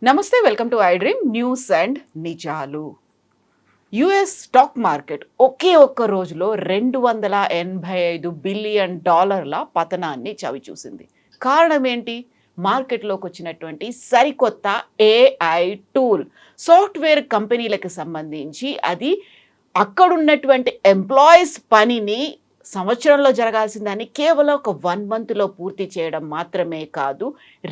నమస్తే, welcome to I dream news and నిజాలు. US stock market ఒకే ఒక్క రోజులో $285 బిలియన్ పతనాన్ని చవిచూసింది. కారణం ఏంటి? మార్కెట్లోకి వచ్చినటువంటి సరికొత్త ఏఐ టూల్. సాఫ్ట్వేర్ కంపెనీలకు సంబంధించి అది అక్కడున్నటువంటి ఎంప్లాయీస్ పనిని సంవత్సరంలో జరగాల్సిన దాన్ని కేవలం ఒక 1 మంత్లో పూర్తి చేయడం మాత్రమే కాదు,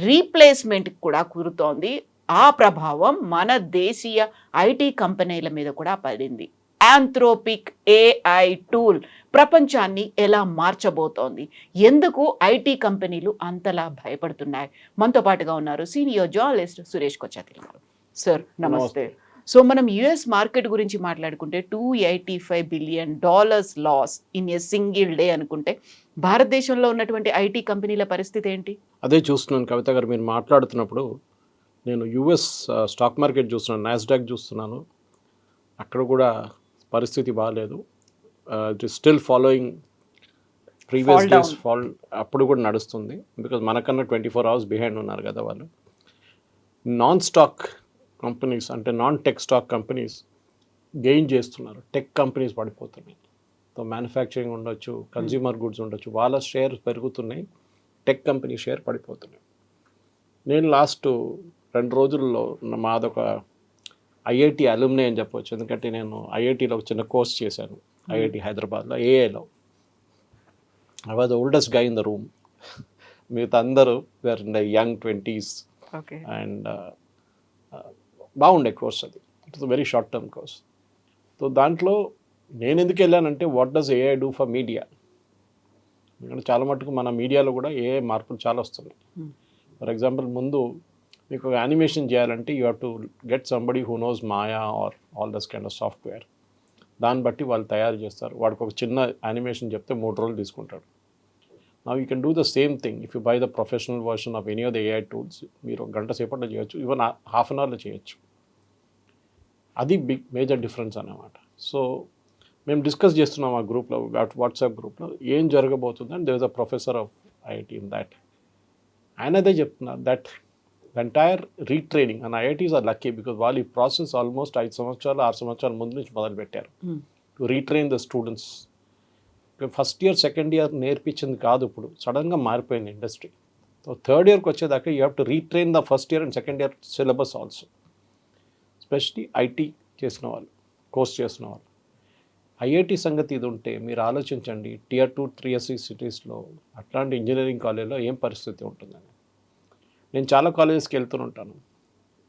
రీప్లేస్మెంట్కి కూడా కుదురుతోంది. ఆ ప్రభావం మన దేశీయ ఐటీ కంపెనీల మీద కూడా పడింది. ఆంథ్రోపిక్ ఏఐ టూల్ ప్రపంచాన్ని ఎలా మార్చబోతోంది? ఎందుకు ఐటీ కంపెనీలు అంతలా భయపడుతున్నాయి? మనతో పాటుగా ఉన్నారు సీనియర్ జర్నలిస్ట్ సురేష్ కొచ్చాతి గారు. సార్ నమస్తే. సో మనం యుఎస్ మార్కెట్ గురించి మాట్లాడుకుంటే $285 billion loss in a single day అనుకుంటే భారతదేశంలో ఉన్నటువంటి ఐటీ కంపెనీల పరిస్థితి ఏంటి? అదే చూస్తున్నాను కవిత గారు, మీరు మాట్లాడుతున్నప్పుడు నేను యుఎస్ స్టాక్ మార్కెట్ చూస్తున్నాను, నాస్డాక్ చూస్తున్నాను. అక్కడ కూడా పరిస్థితి బాగాలేదు. It is still following previous days fall. అప్పుడు కూడా నడుస్తుంది, బికాజ్ మనకన్నా 24 hours బిహైండ్ ఉన్నారు కదా వాళ్ళు. నాన్ స్టాక్ కంపెనీస్ అంటే non tech stock companies gain చేస్తున్నారు, టెక్ కంపెనీస్ పడిపోతున్నాయి. సో మ్యానుఫ్యాక్చరింగ్ ఉండొచ్చు, కన్జ్యూమర్ గుడ్స్ ఉండొచ్చు, వాళ్ళ షేర్ పెరుగుతున్నాయి, టెక్ కంపెనీ షేర్ పడిపోతున్నాయి. నేను లాస్ట్ 2 రోజుల్లో మాదొక ఐఐటి అలుమ్ని అని చెప్పవచ్చు, ఎందుకంటే నేను ఐఐటిలో ఒక చిన్న కోర్స్ చేశాను, ఐఐటి హైదరాబాద్లో ఏఐలో. I was the oldest guy in the room. మిగతా అందరూ were in the young 20s. And బాగుండే కోర్స్ అది. It's very short term course. So దాంట్లో నేను ఎందుకు వెళ్ళానంటే what does AI do for media. ఎందుకంటే చాలా మటుకు మన మీడియాలో కూడా ఏఐ మార్పులు చాలా వస్తున్నాయి. ఫర్ ఎగ్జాంపుల్, ముందు మీకు ఒక యానిమేషన్ చేయాలంటే you have to get somebody who knows Maya or all this kind of software. దాన్ని బట్టి వాళ్ళు తయారు చేస్తారు. వాడికి ఒక చిన్న యానిమేషన్ చెప్తే 3 రోజులు తీసుకుంటాడు. Now you can do the same thing if you by the professional version of any of the AI tools. మీరు 1 గంట సేపట్లో చేయొచ్చు, ఈవెన్ హాఫ్ అన్ అవర్లో చేయొచ్చు. అది బిగ్ మేజర్ డిఫరెన్స్ అన్నమాట. సో మేము డిస్కస్ చేస్తున్నాం ఆ గ్రూప్లో, వాట్సాప్ గ్రూప్లో, ఏం జరగబోతుంది and there is a professor of IIT in that. ఆయన అదే చెప్తున్నారు, that the entire retraining and IITs are lucky because వాళ్ళు ఈ ప్రాసెస్ ఆల్మోస్ట్ 5 సంవత్సరాలు 6 సంవత్సరాల ముందు నుంచి మొదలుపెట్టారు to retrain the students. First year second year నేర్పించింది కాదు, ఇప్పుడు సడన్గా మారిపోయింది ఇండస్ట్రీ. సో థర్డ్ ఇయర్కి వచ్చేదాకా you have to retrain the first year and second year syllabus also. Especially IT చేసిన వాళ్ళు, కోర్స్ చేసిన వాళ్ళు. ఐఐటి సంగతి ఇది ఉంటే మీరు ఆలోచించండి, Tier 2, Tier 3 సిటీస్లో అట్లాంటి ఇంజనీరింగ్ కాలేజ్లో ఏం పరిస్థితి ఉంటుందని. నేను చాలా కాలేజెస్కి వెళ్తుంటాను.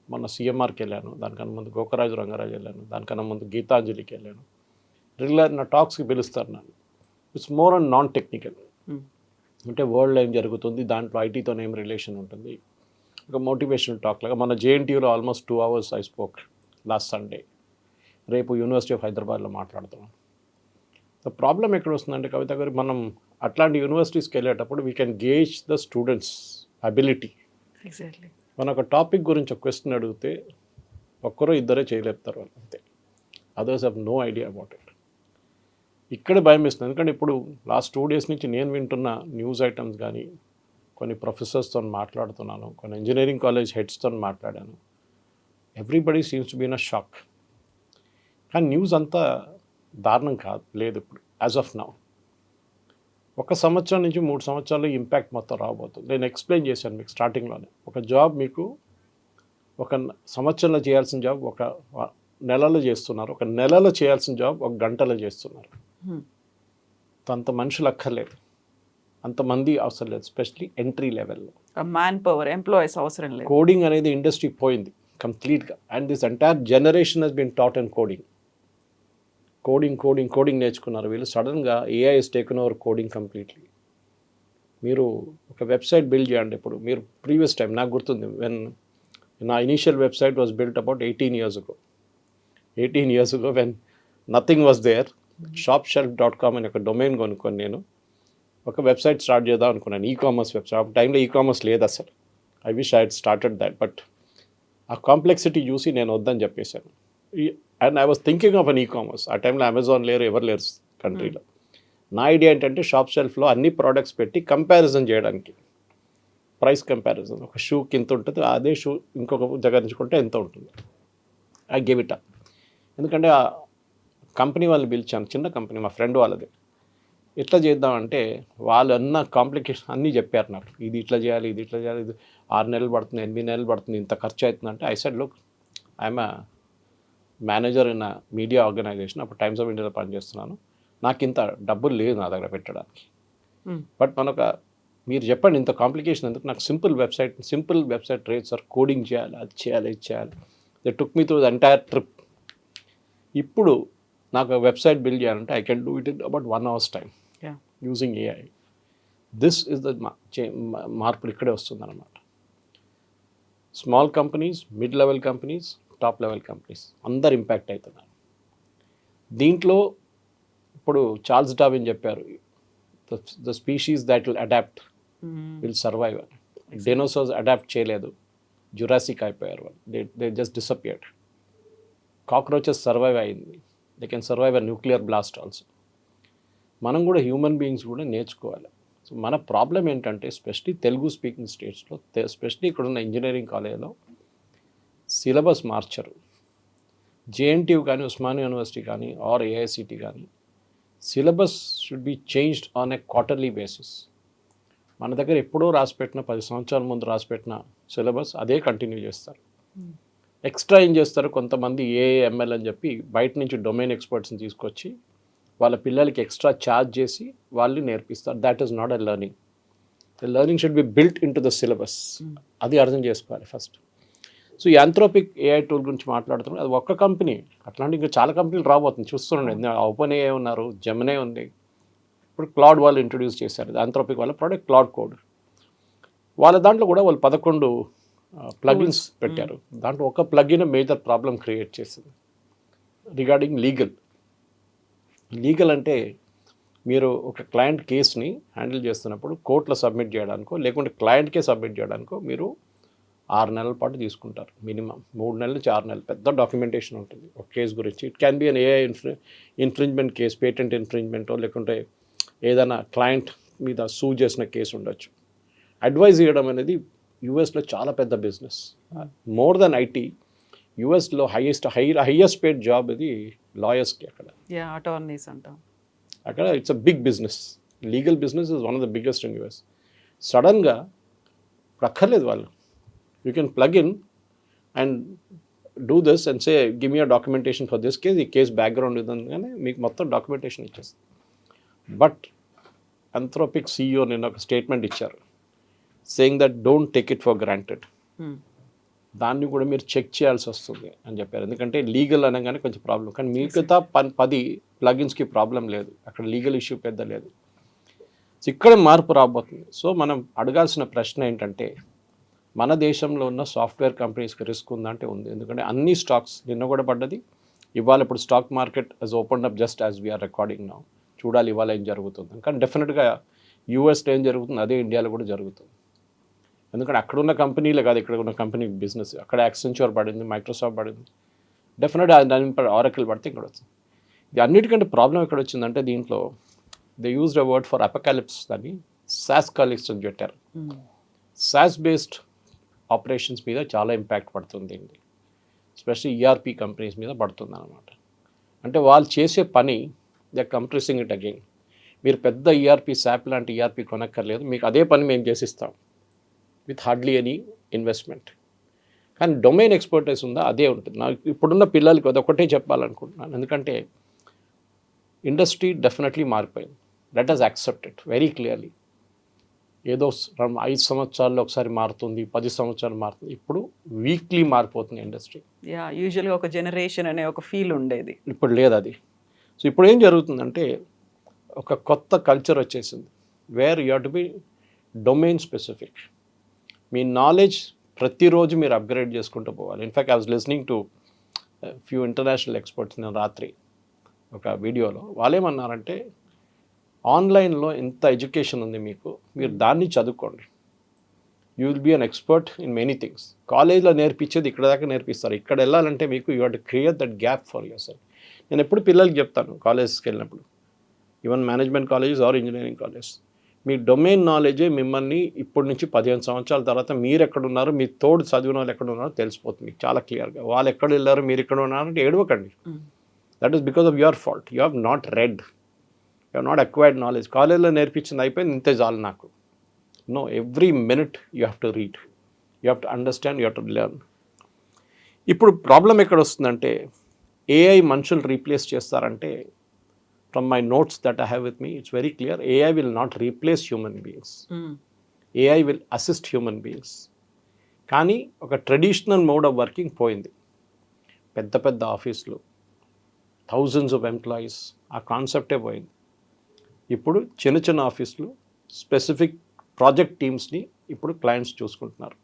మొన్న సిఎంఆర్కి వెళ్ళాను, దానికన్నా ముందు గోకరాజు రంగరాజు వెళ్ళాను, దానికన్నా ముందు గీతాంజలికి వెళ్ళాను. రెగ్యులర్ నా టాక్స్కి పిలుస్తారు నన్ను. It's more and non technical. అంటే వరల్డ్లో ఏం జరుగుతుంది, దాంట్లో ఐటీతో ఏం రిలేషన్ ఉంటుంది, ఒక మోటివేషనల్ టాక్ లాగా. మన జేఎన్టీయూలో almost 2 hours I spoke last Sunday. రేపు యూనివర్సిటీ ఆఫ్ హైదరాబాద్లో మాట్లాడుతున్నాం. ద ప్రాబ్లం ఎక్కడ వస్తుందంటే కవిత గారు, మనం అట్లాంటి యూనివర్సిటీస్కి వెళ్ళేటప్పుడు we can gauge the students ability. Exactly. మన ఒక టాపిక్ గురించి ఒక క్వశ్చన్ అడిగితే ఒక్కరో ఇద్దరే చేయలేపుతారు వాళ్ళు, అంతే. Others have no idea about it. ఇక్కడే భయం వేస్తుంది, ఎందుకంటే ఇప్పుడు లాస్ట్ 2 days నుంచి నేను వింటున్న న్యూస్ ఐటమ్స్ కానీ, కొన్ని ప్రొఫెసర్స్తో మాట్లాడుతున్నాను, కొన్ని ఇంజనీరింగ్ కాలేజ్ హెడ్స్తో మాట్లాడాను. Everybody seems to be in a shock. కానీ న్యూస్ అంతా దారుణం కాదు, లేదు ఇప్పుడు యాజ్ ఆఫ్ నౌ. 1 సంవత్సరం నుంచి 3 సంవత్సరాలు ఇంపాక్ట్ మొత్తం రాబోతుంది. నేను ఎక్స్ప్లెయిన్ చేశాను మీకు స్టార్టింగ్లోనే. ఒక జాబ్ మీకు 1 సంవత్సరంలో చేయాల్సిన జాబ్ 1 నెలలో చేస్తున్నారు, 1 నెలలో చేయాల్సిన జాబ్ 1 గంటలో చేస్తున్నారు. అంత మనుషులు అక్కర్లేదు, అంతమంది అవసరం లేదు, ఎస్పెషలీ ఎంట్రీ లెవెల్లో. మ్యాన్ పవర్, ఎంప్లాయీస్ అవసరం లేదు. కోడింగ్ అనేది ఇండస్ట్రీ పోయింది కంప్లీట్గా. And this entire generation has been taught and coding నేర్చుకున్నారు వీళ్ళు. సడన్గా AI has taken over coding completely. మీరు ఒక వెబ్సైట్ బిల్డ్ చేయండి. ఇప్పుడు మీరు ప్రీవియస్ టైం నాకు గుర్తుంది, వెన్ నా initial website was built about 18 years ago. 18 years ago when nothing was there, shopshelf.com అని ఒక డొమైన్ కొనుక్కొని నేను ఒక వెబ్సైట్ స్టార్ట్ చేద్దాం అనుకున్నాను, ఈకామర్స్ వెబ్సైట్. ఆ టైంలో ఈకామర్స్ లేదు అసలు. I wish I head started that, but ఆ కాంప్లెక్సిటీ చూసి నేను వద్దని చెప్పేశాను. And I was thinking of an ecommerce. ఆ టైంలో అమెజాన్ లేరు, ఎవరు లేరు కంట్రీలో. నా ఐడియా ఏంటంటే షాప్ షెల్ఫ్లో అన్ని ప్రోడక్ట్స్ పెట్టి కంపారిజన్ చేయడానికి. Price comparison. ఒక షూకి ఇంత ఉంటుంది, అదే షూ ఇంకొక దగ్గర నుంచుకుంటే ఎంత ఉంటుంది. I give it up. ఎందుకంటే ఆ కంపెనీ వాళ్ళని పిలిచాను, చిన్న కంపెనీ మా ఫ్రెండ్ వాళ్ళది. ఎట్లా చేద్దామంటే వాళ్ళు అన్న కాంప్లికేషన్ అన్నీ చెప్పారు నాకు. ఇది ఇట్లా చేయాలి, ఇది ఇట్లా చేయాలి, ఇది 6 నెలలు పడుతుంది, 8 నెలలు పడుతుంది, ఇంత ఖర్చు అవుతుందంటే I said look, I'm a manager in media organization, అప్పుడు టైమ్స్ ఆఫ్ ఇండియాలో పనిచేస్తున్నాను, నాకు ఇంత డబ్బులు లేదు నా దగ్గర పెట్టడానికి. బట్ మీరు చెప్పండి ఇంత కాంప్లికేషన్ ఎందుకు, నాకు simple website rates sir, coding చేయాలి, అది చేయాలి, ఇది చేయాలి. They took me through the entire trip. ఇప్పుడు నాకు వెబ్సైట్ బిల్డ్ చేయాలంటే I can do it in about 1 hour's time using AI. This is the మార్పులు ఇక్కడే వస్తుందన్నమాట. Small companies, mid level companies, top level companies అందరు ఇంపాక్ట్ అవుతున్నారు దీంట్లో. ఇప్పుడు చార్ల్స్ డార్విన్ చెప్పారు, the species that will adapt will survive. Dinosaurs adapt చేయలేదు, Jurassic అయిపోయారు వాళ్ళు, they just disappeared. Cockroaches survive అయింది, they can survive a nuclear blast also. మనం కూడా హ్యూమన్ బీయింగ్స్ కూడా నేర్చుకోవాలి. సో మన ప్రాబ్లం ఏంటంటే ఎస్పెషలీ తెలుగు స్పీకింగ్ స్టేట్స్లో, ఎస్పెషలీ ఇక్కడున్న ఇంజనీరింగ్ కాలేజ్లో సిలబస్ మార్చరు. జేఎన్టీయూ కానీ, ఉస్మానియా యూనివర్సిటీ కానీ, ఆర్ ఏఐసిటీ కానీ, syllabus should be changed on a quarterly basis. మన దగ్గర ఎప్పుడో రాసిపెట్టిన 10 సంవత్సరాల ముందు రాసిపెట్టిన సిలబస్ అదే కంటిన్యూ చేస్తారు. ఎక్స్ట్రా ఏం చేస్తారు, కొంతమంది ఏఎంఎల్ అని చెప్పి బయట నుంచి డొమైన్ ఎక్స్పర్ట్స్ని తీసుకొచ్చి వాళ్ళ పిల్లలకి ఎక్స్ట్రా ఛార్జ్ చేసి వాళ్ళు నేర్పిస్తారు. That is not a learning. The learning should be built in to the syllabus. అది అర్థం చేసుకోవాలి ఫస్ట్. సో ఈ యాంథ్రోపిక్ ఏఐ టూల్ గురించి మాట్లాడుతున్నాం, అది ఒక్క కంపెనీ, అట్లాంటి ఇంకా చాలా కంపెనీలు రాబోతుంది చూస్తుండే. ఓపెన్ ఏఐ ఉన్నారు, జెమినీ ఉంది, ఇప్పుడు క్లౌడ్ వాళ్ళు ఇంట్రొడ్యూస్ చేశారు. యాంథ్రోపిక్ వాళ్ళ ప్రోడక్ట్ క్లౌడ్ కోడ్. వాళ్ళ దాంట్లో కూడా వాళ్ళు 11 ప్లగిన్స్ పెట్టారు. దాంట్లో ఒక ప్లగిన్ మేజర్ ప్రాబ్లం క్రియేట్ చేసింది రిగార్డింగ్ లీగల్ అంటే మీరు ఒక క్లయింట్ కేస్ని హ్యాండిల్ చేస్తున్నప్పుడు కోర్టులో సబ్మిట్ చేయడానికో లేకుంటే క్లయింట్కే సబ్మిట్ చేయడానికో మీరు 6 నెలల పాటు తీసుకుంటారు మినిమం. 3 నెలల నుంచి 6 నెలలు పెద్ద డాక్యుమెంటేషన్ ఉంటుంది ఒక కేసు గురించి. It can be an AI infringement case, patent ఇన్ఫ్రింజ్మెంటో లేకుంటే ఏదైనా క్లయింట్ మీద సూ చేసిన కేసు ఉండొచ్చు. అడ్వైజ్ ఇవ్వడం అనేది యూఎస్లో చాలా పెద్ద బిజినెస్. మోర్ దెన్ ఐటీ, యూఎస్లో హైయెస్ట్ పేడ్ జాబ్ ఇది లాయర్స్కి. అక్కడ అటార్నీస్ అంటాం, అక్కడ it's a big business. Legal business is one of the biggest in US. సడన్గా అక్కర్లేదు వాళ్ళు, you can plug in and do this and say give me a documentation for this case, ఈ case background ఇదని మీకు మొత్తం documentation ఇచ్చేస్తుంది. But యాంథ్రోపిక్ CEO నిన్న ఒక స్టేట్మెంట్ ఇచ్చారు, saying that don't take it for granted. దాన్ని కూడా మీరు చెక్ చేయాల్సి వస్తుంది అని చెప్పారు. ఎందుకంటే లీగల్ అనగానే కొంచెం ప్రాబ్లం, కానీ మిగతా 10 ప్లగిన్స్కి ప్రాబ్లం లేదు, అక్కడ లీగల్ ఇష్యూ పెద్ద లేదు. సో ఇక్కడ మార్పు రాబోతుంది. సో మనం అడగాల్సిన ప్రశ్న ఏంటంటే, మన దేశంలో ఉన్న సాఫ్ట్వేర్ కంపెనీస్కి రిస్క్ ఉందంటే ఉంది. ఎందుకంటే అన్ని స్టాక్స్ నిన్న కూడా పడ్డది, ఇవాళ ఇప్పుడు stock market has open up just as we're recording now. చూడాలి ఇవాళ ఏం జరుగుతుంది. కానీ డెఫినెట్గా యూఎస్లో ఏం జరుగుతుంది అదే ఇండియాలో కూడా జరుగుతుంది. ఎందుకంటే అక్కడ ఉన్న కంపెనీలే కాదు, ఇక్కడ ఉన్న కంపెనీ బిజినెస్. అక్కడ యాక్సెంచర్ పడింది, మైక్రోసాఫ్ట్ పడింది, డెఫినెట్గా దాని ఆరకిల్ పడితే ఇక్కడ వచ్చింది. ఇది అన్నిటికంటే ప్రాబ్లం ఎక్కడ వచ్చిందంటే, దీంట్లో they used a word for apocalypse, దాన్ని సాస్ కాలిప్స్ అని పెట్టారు. సాస్ బేస్డ్ ఆపరేషన్స్ మీద చాలా ఇంపాక్ట్ పడుతుంది, ఎస్పెషల్లీ ఈఆర్పి కంపెనీస్ మీద పడుతుంది అనమాట. అంటే వాళ్ళు చేసే పని దే కంప్రెసింగ్ ఇట్ అగైన్. మీరు పెద్ద ఈఆర్పి, శాప్ లాంటి ఈఆర్పి కొనక్కర్లేదు, మీకు అదే పని మేము చేసిస్తాం విత్ హార్డ్లీ ఎనీ ఇన్వెస్ట్మెంట్. కానీ డొమైన్ ఎక్స్పర్టైజ్ ఉందా అదే ఉంటుంది. నాకు ఇప్పుడున్న పిల్లలకి అదొకటే చెప్పాలనుకుంటున్నాను. ఎందుకంటే ఇండస్ట్రీ డెఫినెట్లీ మారిపోయింది. Let us accept it very clearly. ఏదో 5 సంవత్సరాల్లో ఒకసారి మారుతుంది, 10 సంవత్సరాలు మారుతుంది. ఇప్పుడు వీక్లీ మారిపోతుంది ఇండస్ట్రీ. యూజువల్గా ఒక జనరేషన్ అనే ఒక ఫీల్ ఉండేది, ఇప్పుడు లేదు అది. సో ఇప్పుడు ఏం జరుగుతుందంటే, ఒక కొత్త కల్చర్ వచ్చేసింది, where you have to be domain specific. Me knowledge ప్రతిరోజు మీరు అప్గ్రేడ్ చేసుకుంటూ పోవాలి. In fact I was listening to few international experts. నేను రాత్రి ఒక వీడియోలో వాళ్ళేమన్నారంటే, ఆన్లైన్లో ఎంత ఎడ్యుకేషన్ ఉంది మీకు, మీరు దాన్ని చదువుకోండి, you will be an expert in many things. కాలేజ్లో నేర్పించేది ఇక్కడ దాకా నేర్పిస్తారు, ఇక్కడ వెళ్ళాలంటే మీకు you have to create that gap for yourself. నేను ఎప్పుడు పిల్లలకి చెప్తాను కాలేజ్కి వెళ్ళినప్పుడు, even management colleges or engineering college, మీ డొమైన్ నాలెడ్జే మిమ్మల్ని ఇప్పటి నుంచి 15 సంవత్సరాల తర్వాత మీరు ఎక్కడున్నారు, మీ తోడు చదివిన వాళ్ళు ఎక్కడ ఉన్నారో తెలిసిపోతుంది మీకు చాలా క్లియర్గా. వాళ్ళు ఎక్కడ వెళ్ళారు, మీరు ఇక్కడ ఉన్నారంటే ఏడవకండి. That is because of your fault. You have not read, you have not acquired knowledge. కాలేజ్లో నేర్పించింది అయిపోయింది, ఇంతే చాలు నాకు. No, every minute you have to read, you have to understand, you have to learn. ఇప్పుడు ప్రాబ్లం ఎక్కడ వస్తుందంటే AI మనుషులు రీప్లేస్ చేస్తారంటే, from my notes that I have with me, it's very clear, AI will not replace human beings. AI will assist human beings. కానీ ఒక traditional mode of working పోయింది. పెద్ద పెద్ద ఆఫీసులు, థౌజండ్స్ ఆఫ్ ఎంప్లాయీస్, ఆ కాన్సెప్టే పోయింది. ఇప్పుడు చిన్న చిన్న ఆఫీసులు, స్పెసిఫిక్ ప్రాజెక్ట్ టీమ్స్ని ఇప్పుడు క్లయింట్స్ చూసుకుంటున్నారు.